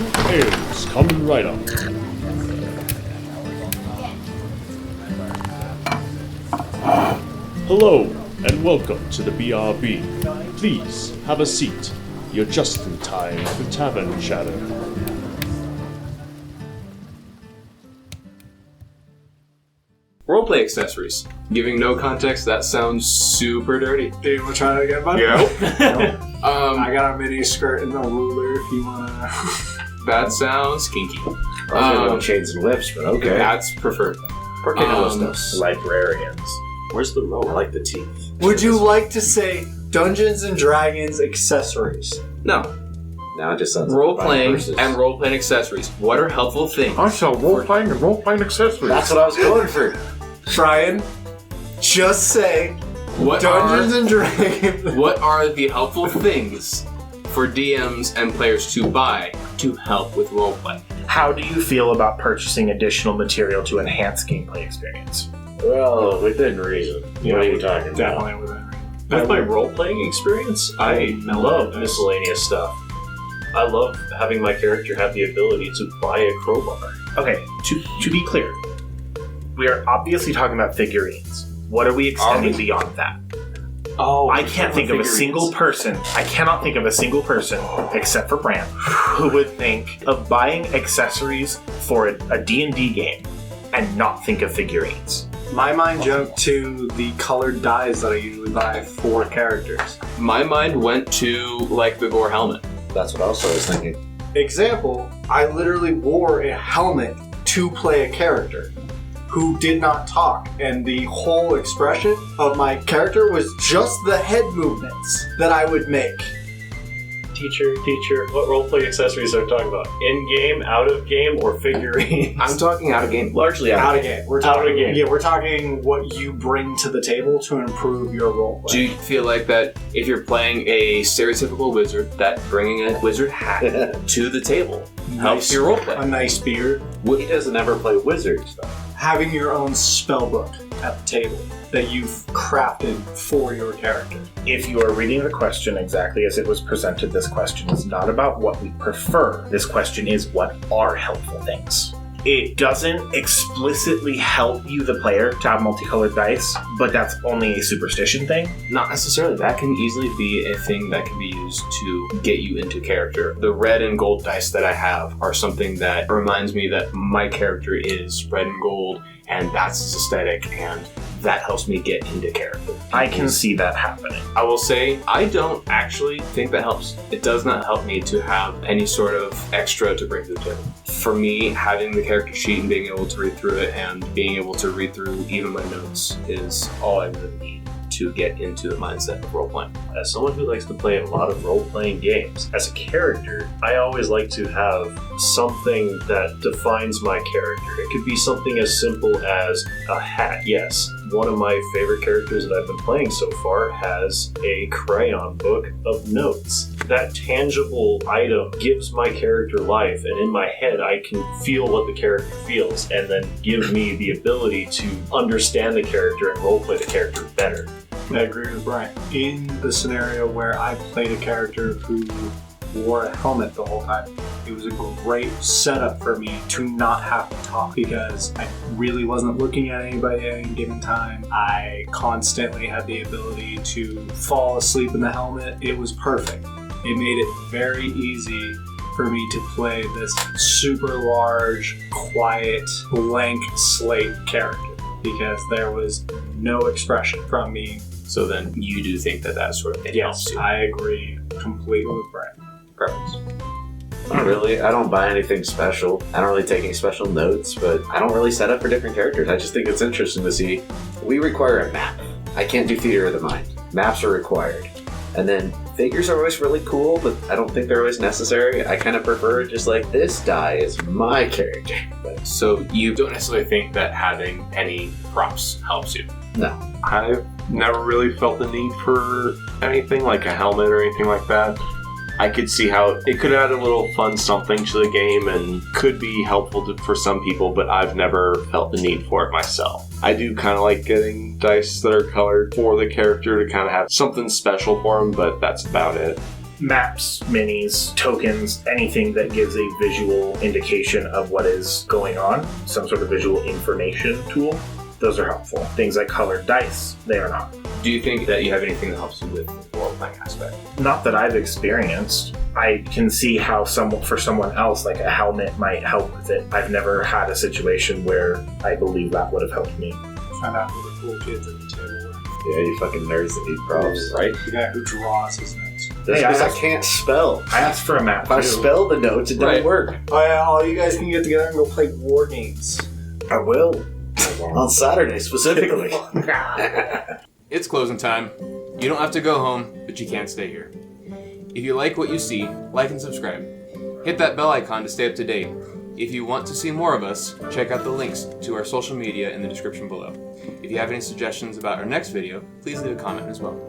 Ales coming right up. Hello, and welcome to the BRB. Please, have a seat. You're just in time for Tavern chatter. Roleplay accessories. Giving no context, that sounds super dirty. Do you want to try that again, bud? Yep. I got a mini skirt and a ruler if you want to... That sounds kinky. I was gonna go chains and whips, but okay. That's preferred. ¿Por qué no los dos? Librarians. Where's the rope? I like the teeth. Would you like to say Dungeons and Dragons accessories? No. Now it just sounds Role-playing like and role-playing accessories. What are helpful things? I sell role-playing and role-playing accessories. That's what I was going for. Brian, just say What Dungeons are, and Dragons. what are the helpful things for DMs and players to buy to help with roleplay? How do you feel about purchasing additional material to enhance gameplay experience? Well, within reason. Yeah, What are you talking about? Definitely within reason. With my role-playing experience, I love miscellaneous stuff. I love having my character have the ability to buy a crowbar. Okay, to be clear, we are obviously talking about figurines. What are we extending beyond that? Oh, I can't think of a single person, I cannot think of a single person, except for Brant, who would think of buying accessories for a D&D game and not think of figurines. My mind jumped to the colored dyes that I usually buy for characters. My mind went to, like, the Gore helmet. That's what also I was thinking. Example, I literally wore a helmet to play a character who did not talk, and the whole expression of my character was just the head movements that I would make. Teacher, what roleplay accessories are we talking about? In-game, out-of-game, or figurines? I'm talking out of game. Largely Out of game. We're Out talking of game. Yeah, we're talking what you bring to the table to improve your roleplay. Do you feel like that if you're playing a stereotypical wizard, that bringing a wizard hat to the table helps your roleplay? A nice beard. He doesn't ever play wizards, though. Having your own spell book at the table that you've crafted for your character. If you are reading the question exactly as it was presented, this question is not about what we prefer. This question is what are helpful things. It doesn't explicitly help you, the player, to have multicolored dice, but that's only a superstition thing. Not necessarily. That can easily be a thing that can be used to get you into character. The red and gold dice that I have are something that reminds me that my character is red and gold, and that's his aesthetic, and that helps me get into character. I can see that happening. I will say, I don't actually think that helps. It does not help me to have any sort of extra to bring to the table. For me, having the character sheet and being able to read through it and being able to read through even my notes is all I really need to get into the mindset of role-playing. As someone who likes to play a lot of role-playing games, as a character, I always like to have something that defines my character. It could be something as simple as a hat, yes. One of my favorite characters that I've been playing so far has a crayon book of notes. That tangible item gives my character life, and in my head I can feel what the character feels, and then give me the ability to understand the character and roleplay the character better. I agree with Brian. In the scenario where I played a character who wore a helmet the whole time, it was a great setup for me to not have to talk because I really wasn't looking at anybody at any given time. I constantly had the ability to fall asleep in the helmet. It was perfect. It made it very easy for me to play this super large, quiet, blank slate character because there was no expression from me. So then you do think that sort of thing helps Yes, you. I agree completely with Brent. Perfect. Not really. I don't buy anything special. I don't really take any special notes, but I don't really set up for different characters. I just think it's interesting to see. We require a map. I can't do theater of the mind. Maps are required. And then figures are always really cool, but I don't think they're always necessary. I kind of prefer just like, this die is my character. But So you don't necessarily think that having any props helps you? no. I've never really felt the need for anything like a helmet or anything like that. I could see how it could add a little fun something to the game and could be helpful for some people, but I've never felt the need for it myself. I do kind of like getting dice that are colored for the character to kind of have something special for them, but that's about it. maps, minis, tokens, anything that gives a visual indication of what is going on, some sort of visual information tool, those are helpful. Things like colored dice, they are not. Do you think that you have anything that helps you with the role-playing aspect? Not that I've experienced. I can see how for someone else, like a helmet might help with it. I've never had a situation where I believe that would have helped me. Found out who the cool kids at the table were. Yeah, you fucking nerds that need props. Right? The guy who draws his notes. That's Hey, because I asked- can't spell. I asked for a map If I too. spell the notes, it Right. doesn't work. Oh yeah, all you guys can get together and go play war games. I will. On Saturday, specifically. It's closing time. You don't have to go home, but you can't stay here. If you like what you see, like and subscribe. Hit that bell icon to stay up to date. If you want to see more of us, check out the links to our social media in the description below. If you have any suggestions about our next video, please leave a comment as well.